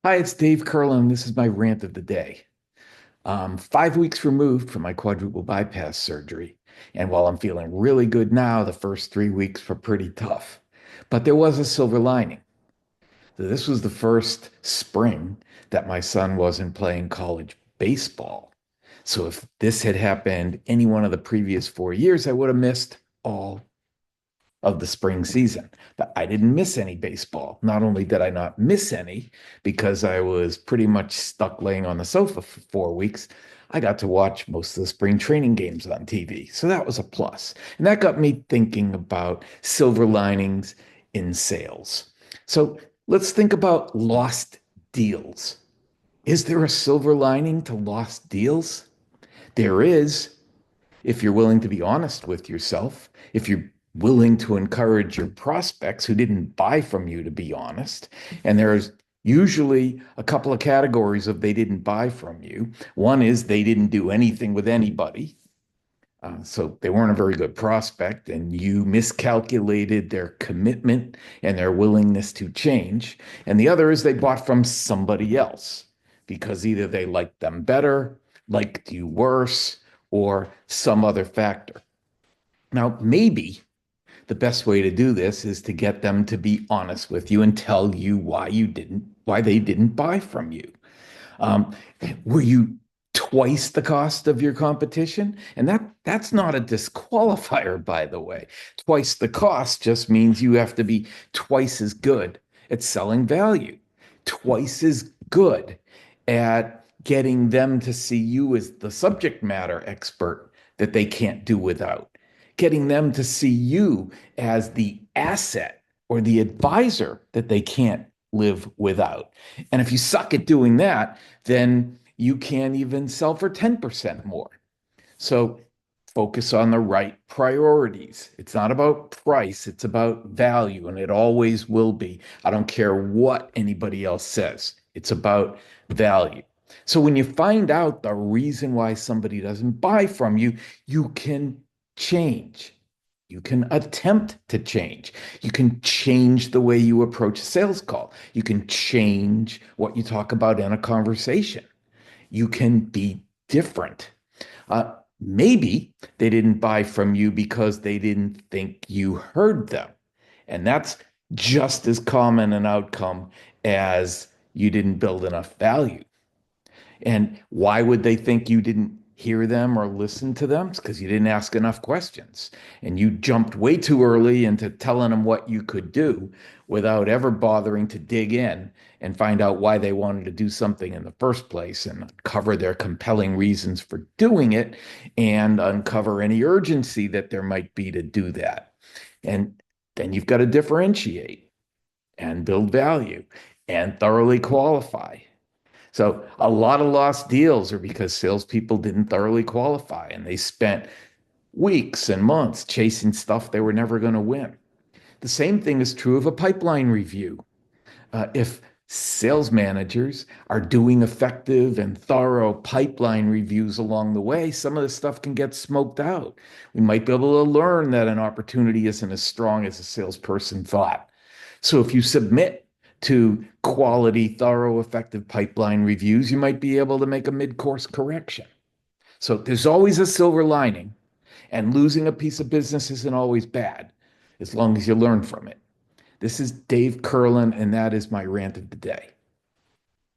Hi, it's Dave Kurlan. This is my rant of the day. 5 weeks removed from my quadruple bypass surgery. And while I'm feeling really good now, the first 3 weeks were pretty tough. But there was a silver lining. So this was the first spring that my son wasn't playing college baseball. So if this had happened any one of the previous 4 years, I would have missed all of the spring season. But I didn't miss any baseball. Not only did I not miss any because I was pretty much stuck laying on the sofa for 4 weeks, I got to watch most of the spring training games on TV. So that was a plus. And that got me thinking about silver linings in sales. So let's think about lost deals. Is there a silver lining to lost deals? There is, if you're willing to be honest with yourself, if you're willing to encourage your prospects who didn't buy from you to be honest. And there's usually a couple of categories of they didn't buy from you. One is they didn't do anything with anybody. So they weren't a very good prospect, and you miscalculated their commitment and their willingness to change. And the other is they bought from somebody else because either they liked them better, liked you worse, or some other factor. Now, maybe the best way to do this is to get them to be honest with you and tell you why they didn't buy from you. Um, were you twice the cost of your competition? And that's not a disqualifier, by the way. Twice the cost just means you have to be twice as good at selling value, twice as good at getting them to see you as the subject matter expert that they can't do without, getting them to see you as the asset or the advisor that they can't live without. And if you suck at doing that, then you can't even sell for 10% more. So focus on the right priorities. It's not about price, it's about value, and it always will be. I don't care what anybody else says, it's about value. So when you find out the reason why somebody doesn't buy from you, you can change. You can attempt to change. You can change the way you approach a sales call. You can change what you talk about in a conversation. You can be different. Maybe they didn't buy from you because they didn't think you heard them. And that's just as common an outcome as you didn't build enough value. And why would they think you didn't hear them or listen to them? It's because you didn't ask enough questions and you jumped way too early into telling them what you could do without ever bothering to dig in and find out why they wanted to do something in the first place and uncover their compelling reasons for doing it and uncover any urgency that there might be to do that. And then you've got to differentiate and build value and thoroughly qualify. So a lot of lost deals are because salespeople didn't thoroughly qualify and they spent weeks and months chasing stuff they were never going to win. The same thing is true of a pipeline review. If sales managers are doing effective and thorough pipeline reviews along the way, some of this stuff can get smoked out. We might be able to learn that an opportunity isn't as strong as a salesperson thought. So if you submit to quality, thorough, effective pipeline reviews, you might be able to make a mid-course correction. So there's always a silver lining, and losing a piece of business isn't always bad as long as you learn from it. This is Dave Kurlan, and that is my rant of the day.